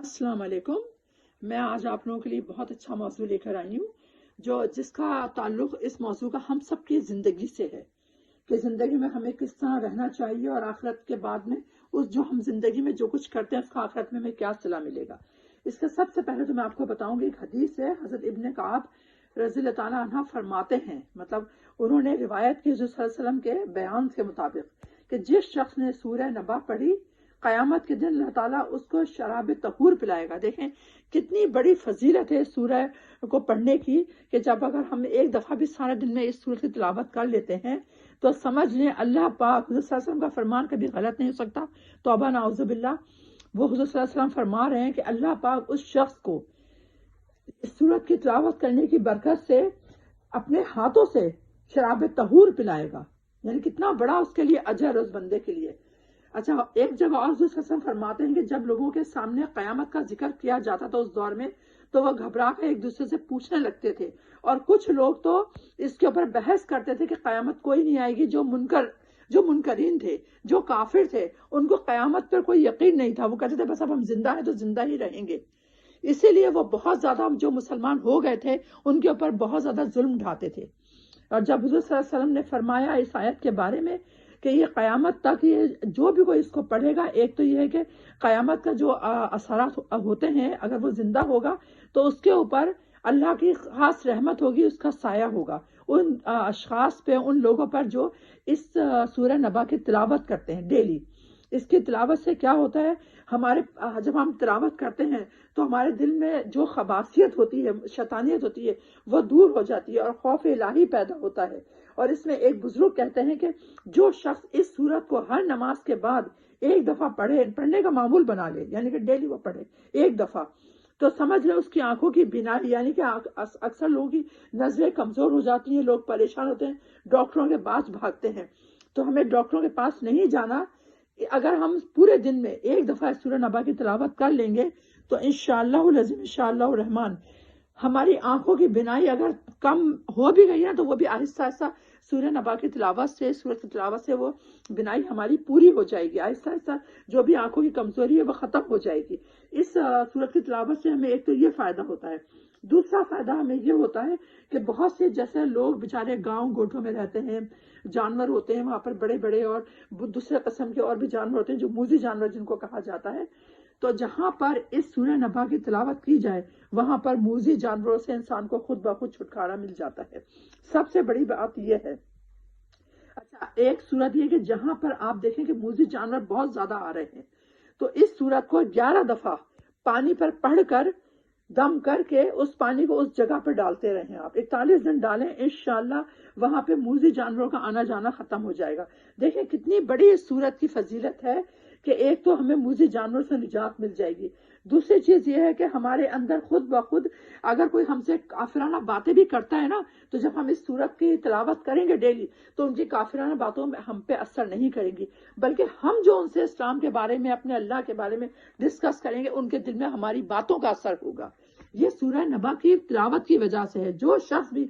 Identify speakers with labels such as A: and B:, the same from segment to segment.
A: السلام علیکم. میں آج آپ لوگوں کے لیے بہت اچھا موضوع لے کر آئی ہوں جس کا تعلق اس موضوع کا ہم سب کی زندگی سے ہے کہ زندگی میں ہمیں کس طرح رہنا چاہیے اور آخرت کے بعد میں جو ہم زندگی میں جو کچھ کرتے ہیں اس کا آخرت میں ہمیں کیا صلہ ملے گا. اس کا سب سے پہلے تو میں آپ کو بتاؤں گی ایک حدیث ہے. حضرت ابن کعب رضی اللہ تعالیٰ عنہ فرماتے ہیں، مطلب انہوں نے روایت کی حضور صلی اللہ علیہ وسلم کے بیان کے مطابق کہ جس شخص نے سورہ نبا پڑھی قیامت کے دن اللہ تعالیٰ اس کو شراب طہور پلائے گا. دیکھیں کتنی بڑی فضیلت ہے سورہ کو پڑھنے کی کہ جب اگر ہم ایک دفعہ بھی سارے دن میں اس سورہ کی تلاوت کر لیتے ہیں تو سمجھ لیں اللہ پاک حضور صلی اللہ علیہ وسلم کا فرمان کبھی غلط نہیں ہو سکتا. توبہ نعوذ باللہ. وہ حضور صلی اللہ علیہ وسلم فرما رہے ہیں کہ اللہ پاک اس شخص کو اس سورت کی تلاوت کرنے کی برکت سے اپنے ہاتھوں سے شراب طہور پلائے گا. یعنی کتنا بڑا اس کے لیے اجر اس بندے کے لیے. اچھا، ایک جگہ اور حضور صلی اللہ علیہ وسلم فرماتے ہیں کہ جب لوگوں کے سامنے قیامت کا ذکر کیا جاتا تھا اس دور میں تو وہ گھبرا کر ایک دوسرے سے پوچھنے لگتے تھے، اور کچھ لوگ تو اس کے اوپر بحث کرتے تھے کہ قیامت کوئی نہیں آئے گی. جو منکرین تھے، جو کافر تھے، ان کو قیامت پر کوئی یقین نہیں تھا. وہ کہتے تھے بس اب ہم زندہ ہیں تو زندہ ہی رہیں گے. اسی لیے وہ بہت زیادہ جو مسلمان ہو گئے تھے ان کے اوپر بہت زیادہ ظلم ڈھاتے تھے. اور جب حضور صلی اللہ علیہ وسلم نے فرمایا اس آیت کے بارے میں کہ یہ قیامت تک یہ جو بھی کوئی اس کو پڑھے گا، ایک تو یہ ہے کہ قیامت کا جو اثرات ہوتے ہیں اگر وہ زندہ ہوگا تو اس کے اوپر اللہ کی خاص رحمت ہوگی، اس کا سایہ ہوگا ان اشخاص پہ، ان لوگوں پر جو اس سورہ نبا کی تلاوت کرتے ہیں ڈیلی. اس کی تلاوت سے کیا ہوتا ہے، جب ہم تلاوت کرتے ہیں تو ہمارے دل میں جو خباثیت ہوتی ہے، شیطانیت ہوتی ہے، وہ دور ہو جاتی ہے اور خوف الہی پیدا ہوتا ہے. اور اس میں ایک بزرگ کہتے ہیں کہ جو شخص اس سورت کو ہر نماز کے بعد ایک دفعہ پڑھنے کا معمول بنا لے، یعنی کہ ڈیلی وہ پڑھے ایک دفعہ، تو سمجھ لیں اس کی آنکھوں کی بینائی، یعنی کہ اکثر لوگوں کی نظریں کمزور ہو جاتی ہیں، لوگ پریشان ہوتے ہیں، ڈاکٹروں کے پاس بھاگتے ہیں. تو ہمیں ڈاکٹروں کے پاس نہیں جانا. اگر ہم پورے دن میں ایک دفعہ سورہ نبا کی تلاوت کر لیں گے تو انشاءاللہ العظیم انشاءاللہ الرحمن ہماری آنکھوں کی بینائی اگر کم ہو بھی گئی نا تو وہ بھی آہستہ آہستہ سورہ نبا کی تلاوت سے، سورت کی تلاوت سے وہ بینائی ہماری پوری ہو جائے گی. آہستہ آہستہ جو بھی آنکھوں کی کمزوری ہے وہ ختم ہو جائے گی. اس سورت کی تلاوت سے ہمیں ایک تو یہ فائدہ ہوتا ہے. دوسرا فائدہ ہمیں یہ ہوتا ہے کہ بہت سے جیسے لوگ بیچارے گاؤں گوٹھوں میں رہتے ہیں، جانور ہوتے ہیں وہاں پر بڑے بڑے اور دوسرے قسم کے اور بھی جانور ہوتے ہیں جو موذی جانور جن کو کہا جاتا ہے. تو جہاں پر اس سورہ نبا کی تلاوت کی جائے وہاں پر موذی جانوروں سے انسان کو خود بخود چھٹکارا مل جاتا ہے. سب سے بڑی بات یہ ہے. اچھا، ایک صورت یہ کہ جہاں پر آپ دیکھیں کہ موذی جانور بہت زیادہ آ رہے ہیں تو اس صورت کو 11 دفعہ پانی پر پڑھ کر دم کر کے اس پانی کو اس جگہ پہ ڈالتے رہیں. آپ 41 دن ڈالیں، انشاءاللہ وہاں پہ موذی جانوروں کا آنا جانا ختم ہو جائے گا. دیکھیں کتنی بڑی اس صورت کی فضیلت ہے کہ ایک تو ہمیں موذی جانوروں سے نجات مل جائے گی. دوسری چیز یہ ہے کہ ہمارے اندر خود بخود اگر کوئی ہم سے کافرانہ باتیں بھی کرتا ہے نا تو جب ہم اس سورت کی تلاوت کریں گے ڈیلی تو ان کی کافرانہ باتوں میں ہم پہ اثر نہیں کریں گی، بلکہ ہم جو ان سے اسلام کے بارے میں، اپنے اللہ کے بارے میں ڈسکس کریں گے ان کے دل میں ہماری باتوں کا اثر ہوگا. یہ سورہ نبا کی تلاوت کی وجہ سے ہے. جو شخص بھی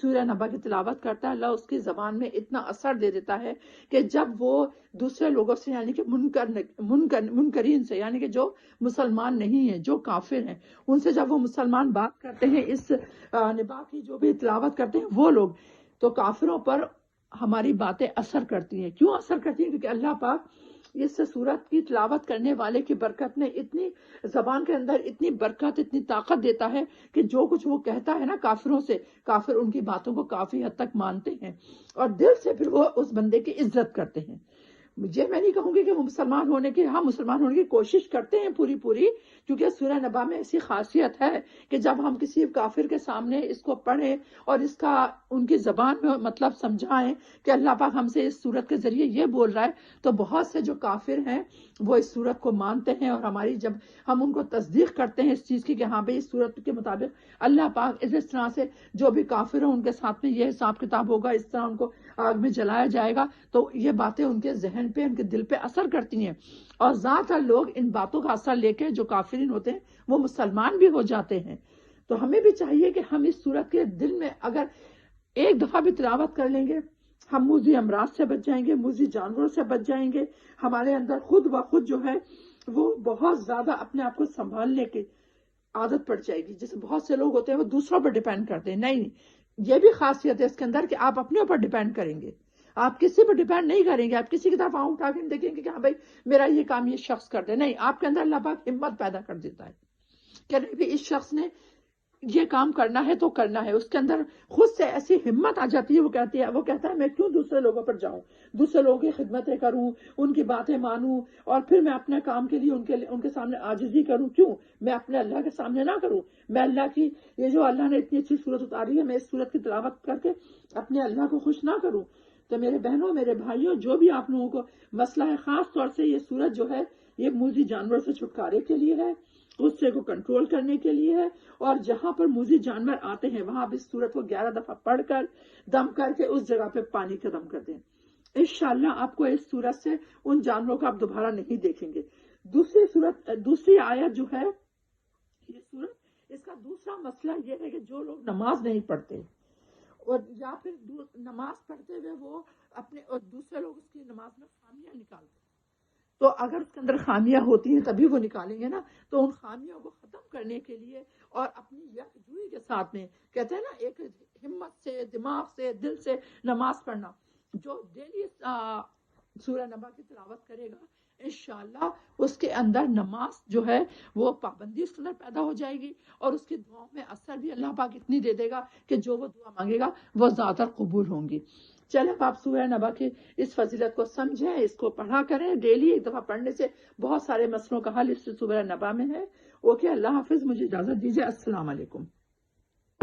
A: سورہ نبا کی تلاوت کرتا ہے اللہ اس کی زبان میں اتنا اثر دے دیتا ہے کہ جب وہ دوسرے لوگوں سے، یعنی کہ منکرین سے، یعنی کہ جو مسلمان نہیں ہیں، جو کافر ہیں، ان سے جب وہ مسلمان بات کرتے ہیں اس نبا کی جو بھی تلاوت کرتے ہیں وہ لوگ، تو کافروں پر ہماری باتیں اثر کرتی ہیں. کیوں اثر کرتی ہیں؟ کیونکہ اللہ پاک اس سورت کی تلاوت کرنے والے کی برکت میں اتنی زبان کے اندر اتنی برکت، اتنی طاقت دیتا ہے کہ جو کچھ وہ کہتا ہے نا کافروں سے، کافر ان کی باتوں کو کافی حد تک مانتے ہیں اور دل سے پھر وہ اس بندے کی عزت کرتے ہیں. مجھے میں نہیں کہوں گی کہ وہ مسلمان ہونے کی کوشش کرتے ہیں پوری، کیونکہ سورہ نبا میں ایسی خاصیت ہے کہ جب ہم کسی کافر کے سامنے اس کو پڑھیں اور اس کا ان کی زبان میں مطلب سمجھائیں کہ اللہ پاک ہم سے اس سورت کے ذریعے یہ بول رہا ہے، تو بہت سے جو کافر ہیں وہ اس سورت کو مانتے ہیں. اور ہماری جب ہم ان کو تصدیق کرتے ہیں اس چیز کی کہ ہاں بھائی اس سورت کے مطابق اللہ پاک اس طرح سے جو بھی کافر ہوں ان کے ساتھ میں یہ حساب کتاب ہوگا، اس طرح ان کو آگ میں جلایا جائے گا، تو یہ باتیں ان کے ذہن پہ، ان کے دل پہ اثر کرتی ہیں. اور زیادہ تر لوگ ان باتوں کا اثر لے کے جو کافرین ہوتے ہیں وہ مسلمان بھی ہو جاتے ہیں. تو ہمیں بھی چاہیے کہ ہم اس صورت کے دل میں اگر ایک دفعہ بھی تلاوت کر لیں گے ہم موذی امراض سے بچ جائیں گے، موذی جانوروں سے بچ جائیں گے. ہمارے اندر خود بخود جو ہے وہ بہت زیادہ اپنے آپ کو سنبھالنے کی عادت پڑ جائے گی. جیسے بہت سے لوگ ہوتے ہیں وہ دوسروں پر ڈیپینڈ کرتے ہیں. نہیں، یہ بھی خاصیت ہے اس کے اندر کہ آپ اپنے اوپر ڈیپینڈ کریں گے. آپ کسی پر ڈیپینڈ نہیں کریں گے. آپ کسی کی طرف آنکھ اٹھا کے دیکھیں گے کہ ہاں بھائی میرا یہ کام یہ شخص کر دے. نہیں، آپ کے اندر اللہ پاک ہمت پیدا کر دیتا ہے کہ نہیں بھی اس شخص نے یہ کام کرنا ہے تو کرنا ہے. اس کے اندر خود سے ایسی ہمت آ جاتی ہے. وہ کہتا ہے میں کیوں دوسرے لوگوں پر جاؤں، دوسرے لوگوں کی خدمتیں کروں، ان کی باتیں مانوں، اور پھر میں اپنے کام کے لیے ان کے سامنے عاجزی کروں. کیوں میں اپنے اللہ کے سامنے نہ کروں؟ میں اللہ کی یہ جو اللہ نے اتنی اچھی صورت اتاری ہے، میں اس صورت کی تلاوت کر کے اپنے اللہ کو خوش نہ کروں؟ تو میرے بہنوں، میرے بھائیوں، جو بھی آپ لوگوں کو مسئلہ ہے، خاص طور سے یہ صورت جو ہے یہ موذی جانور سے چھٹکارے کے لیے ہے، غصے کو کنٹرول کرنے کے لیے ہے. اور جہاں پر موذی جانور آتے ہیں وہاں آپ اس صورت کو 11 دفعہ پڑھ کر دم کر کے اس جگہ پہ پانی کا دم کر دیں. انشاءاللہ آپ کو اس صورت سے ان جانوروں کو آپ دوبارہ نہیں دیکھیں گے. دوسری آیت جو ہے یہ صورت، اس کا دوسرا مسئلہ یہ ہے کہ جو لوگ نماز نہیں پڑھتے اور یا پھر نماز پڑھتے ہوئے وہ اپنے اور دوسرے لوگ اس کی نماز میں خامیاں نکالتے ہیں، تو اگر اس کے اندر خامیاں ہوتی ہیں تبھی وہ نکالیں گے نا. تو ان خامیوں کو ختم کرنے کے لیے اور اپنی یکجوئی کے ساتھ میں کہتے ہیں نا ایک ہمت سے، دماغ سے، دل سے نماز پڑھنا، جو ڈیلی سورہ نبا کی تلاوت کرے گا انشاءاللہ اس کے اندر نماز جو ہے وہ پابندی اس کے اندر پیدا ہو جائے گی، اور اس کی دعاؤں میں اثر بھی اللہ پاک اتنی دے دے گا کہ جو وہ دعا مانگے گا وہ زیادہ قبول ہوں گی. چلیں آپ سورہ نبا کی اس فضیلت کو سمجھیں، اس کو پڑھا کریں. ڈیلی ایک دفعہ پڑھنے سے بہت سارے مسئلوں کا حل اس سورہ نبا میں ہے. اوکے، اللہ حافظ، مجھے اجازت دیجیے. السلام علیکم.